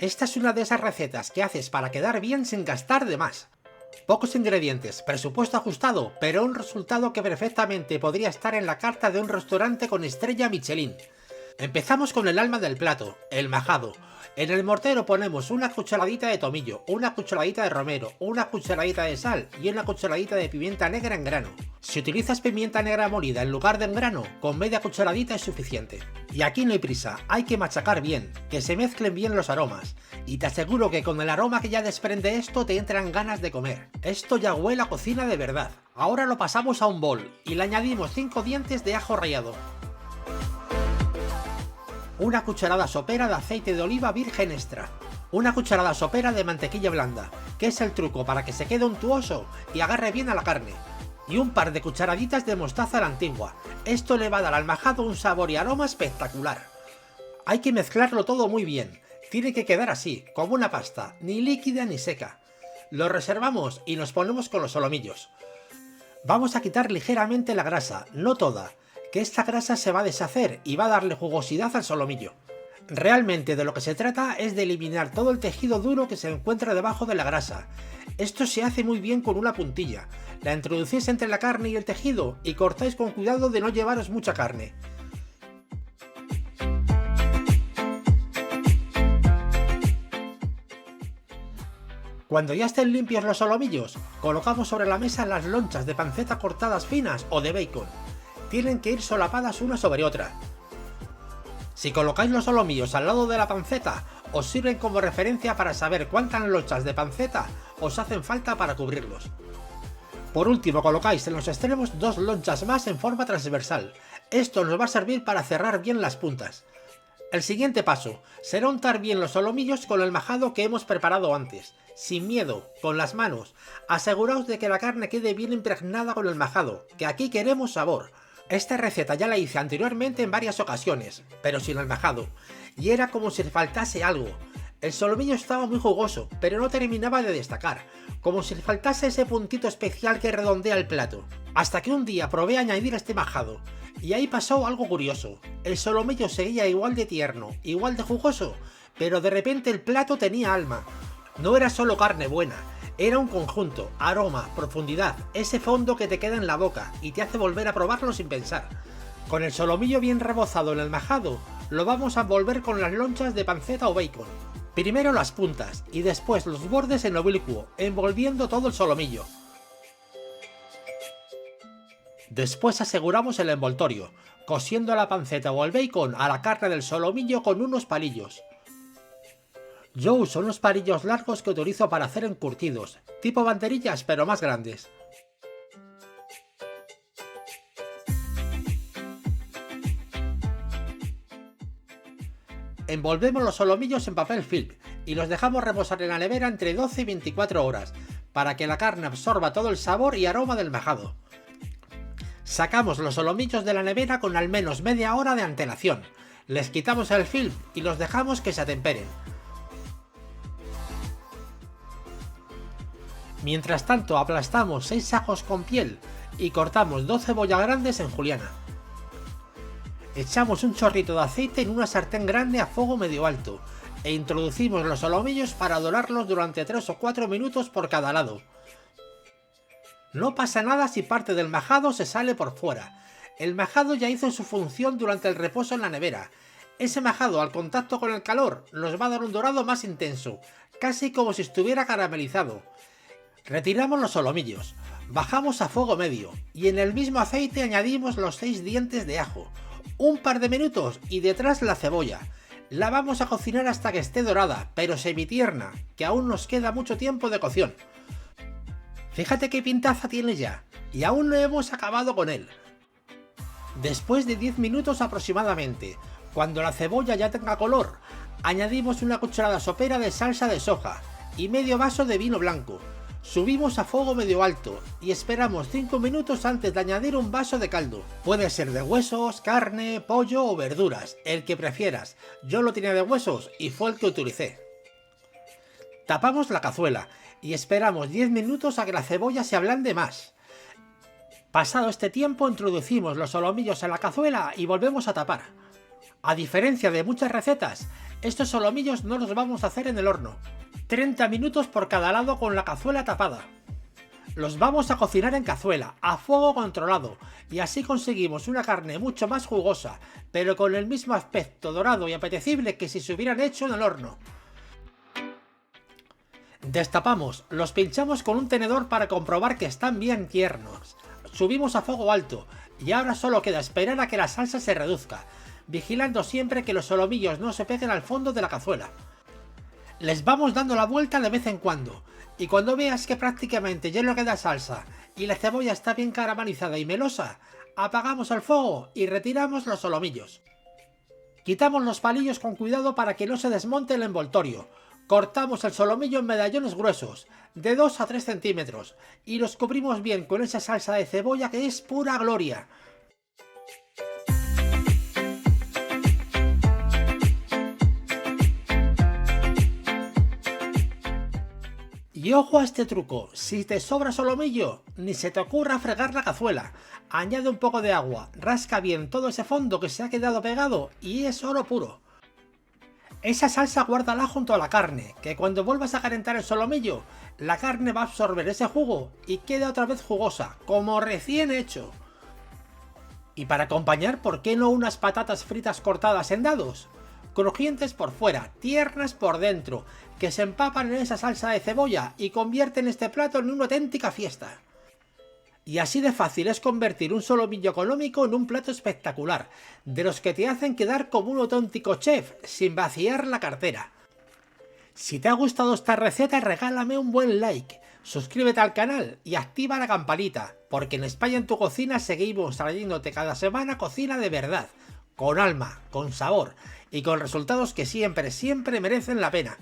Esta es una de esas recetas que haces para quedar bien sin gastar de más. Pocos ingredientes, presupuesto ajustado, pero un resultado que perfectamente podría estar en la carta de un restaurante con estrella Michelin. Empezamos con el alma del plato, el majado. En el mortero ponemos una cucharadita de tomillo, una cucharadita de romero, una cucharadita de sal y una cucharadita de pimienta negra en grano. Si utilizas pimienta negra molida en lugar de en grano, con media cucharadita es suficiente. Y aquí no hay prisa, hay que machacar bien, que se mezclen bien los aromas. Y te aseguro que con el aroma que ya desprende esto te entran ganas de comer. Esto ya huele a cocina de verdad. Ahora lo pasamos a un bol y le añadimos 5 dientes de ajo rallado. Una cucharada sopera de aceite de oliva virgen extra. Una cucharada sopera de mantequilla blanda, que es el truco para que se quede untuoso y agarre bien a la carne. Y un par de cucharaditas de mostaza a la antigua. Esto le va a dar al majado un sabor y aroma espectacular. Hay que mezclarlo todo muy bien. Tiene que quedar así, como una pasta, ni líquida ni seca. Lo reservamos y nos ponemos con los solomillos. Vamos a quitar ligeramente la grasa, no toda, que esta grasa se va a deshacer y va a darle jugosidad al solomillo. Realmente de lo que se trata es de eliminar todo el tejido duro que se encuentra debajo de la grasa. Esto se hace muy bien con una puntilla. La introducís entre la carne y el tejido y cortáis con cuidado de no llevaros mucha carne. Cuando ya estén limpios los solomillos, colocamos sobre la mesa las lonchas de panceta cortadas finas o de bacon. Tienen que ir solapadas una sobre otra. Si colocáis los solomillos al lado de la panceta, os sirven como referencia para saber cuántas lonchas de panceta os hacen falta para cubrirlos. Por último, colocáis en los extremos 2 lonchas más en forma transversal. Esto nos va a servir para cerrar bien las puntas. El siguiente paso será untar bien los solomillos con el majado que hemos preparado antes. Sin miedo, con las manos. Aseguraos de que la carne quede bien impregnada con el majado, que aquí queremos sabor. Esta receta ya la hice anteriormente en varias ocasiones, pero sin el majado, y era como si le faltase algo. El solomillo estaba muy jugoso, pero no terminaba de destacar, como si le faltase ese puntito especial que redondea el plato. Hasta que un día probé añadir este majado, y ahí pasó algo curioso. El solomillo seguía igual de tierno, igual de jugoso, pero de repente el plato tenía alma. No era solo carne buena, era un conjunto, aroma, profundidad, ese fondo que te queda en la boca y te hace volver a probarlo sin pensar. Con el solomillo bien rebozado en el majado, lo vamos a envolver con las lonchas de panceta o bacon. Primero las puntas y después los bordes en oblicuo, envolviendo todo el solomillo. Después aseguramos el envoltorio, cosiendo la panceta o el bacon a la carne del solomillo con unos palillos. Yo uso unos palillos largos que utilizo para hacer encurtidos, tipo banderillas pero más grandes. Envolvemos los solomillos en papel film y los dejamos reposar en la nevera entre 12 y 24 horas, para que la carne absorba todo el sabor y aroma del majado. Sacamos los solomillos de la nevera con al menos media hora de antelación, les quitamos el film y los dejamos que se atemperen. Mientras tanto aplastamos 6 ajos con piel y cortamos 2 cebollas grandes en juliana. Echamos un chorrito de aceite en una sartén grande a fuego medio alto e introducimos los solomillos para dorarlos durante 3 o 4 minutos por cada lado. No pasa nada si parte del majado se sale por fuera. El majado ya hizo su función durante el reposo en la nevera. Ese majado al contacto con el calor nos va a dar un dorado más intenso, casi como si estuviera caramelizado. Retiramos los solomillos, bajamos a fuego medio y en el mismo aceite añadimos los 6 dientes de ajo. Un par de minutos y detrás la cebolla. La vamos a cocinar hasta que esté dorada, pero semitierna, que aún nos queda mucho tiempo de cocción. Fíjate qué pintaza tiene ya, y aún no hemos acabado con él. Después de 10 minutos aproximadamente, cuando la cebolla ya tenga color, añadimos una cucharada sopera de salsa de soja y medio vaso de vino blanco. Subimos a fuego medio alto y esperamos 5 minutos antes de añadir un vaso de caldo. Puede ser de huesos, carne, pollo o verduras, el que prefieras. Yo lo tenía de huesos y fue el que utilicé. Tapamos la cazuela y esperamos 10 minutos a que la cebolla se ablande más. Pasado este tiempo introducimos los solomillos en la cazuela y volvemos a tapar. A diferencia de muchas recetas, Estos solomillos no los vamos a hacer en el horno. 30 minutos por cada lado con la cazuela tapada. Los vamos a cocinar en cazuela, a fuego controlado, y así conseguimos una carne mucho más jugosa, pero con el mismo aspecto dorado y apetecible que si se hubieran hecho en el horno. Destapamos, los pinchamos con un tenedor para comprobar que están bien tiernos. Subimos a fuego alto, y ahora solo queda esperar a que la salsa se reduzca, vigilando siempre que los solomillos no se peguen al fondo de la cazuela. Les vamos dando la vuelta de vez en cuando, y cuando veas que prácticamente ya no queda salsa y la cebolla está bien caramelizada y melosa, apagamos el fuego y retiramos los solomillos. Quitamos los palillos con cuidado para que no se desmonte el envoltorio. Cortamos el solomillo en medallones gruesos, de 2 a 3 centímetros, y los cubrimos bien con esa salsa de cebolla que es pura gloria. Y ojo a este truco, si te sobra solomillo, ni se te ocurra fregar la cazuela. Añade un poco de agua, rasca bien todo ese fondo que se ha quedado pegado y es oro puro. Esa salsa guárdala junto a la carne, que cuando vuelvas a calentar el solomillo, la carne va a absorber ese jugo y queda otra vez jugosa, como recién hecho. Y para acompañar, ¿por qué no unas patatas fritas cortadas en dados? Crujientes por fuera, tiernas por dentro, que se empapan en esa salsa de cebolla y convierten este plato en una auténtica fiesta. Y así de fácil es convertir un solomillo económico en un plato espectacular, de los que te hacen quedar como un auténtico chef, sin vaciar la cartera. Si te ha gustado esta receta, regálame un buen like, suscríbete al canal y activa la campanita, porque en España en tu cocina seguimos trayéndote cada semana cocina de verdad, con alma, con sabor y con resultados que siempre merecen la pena.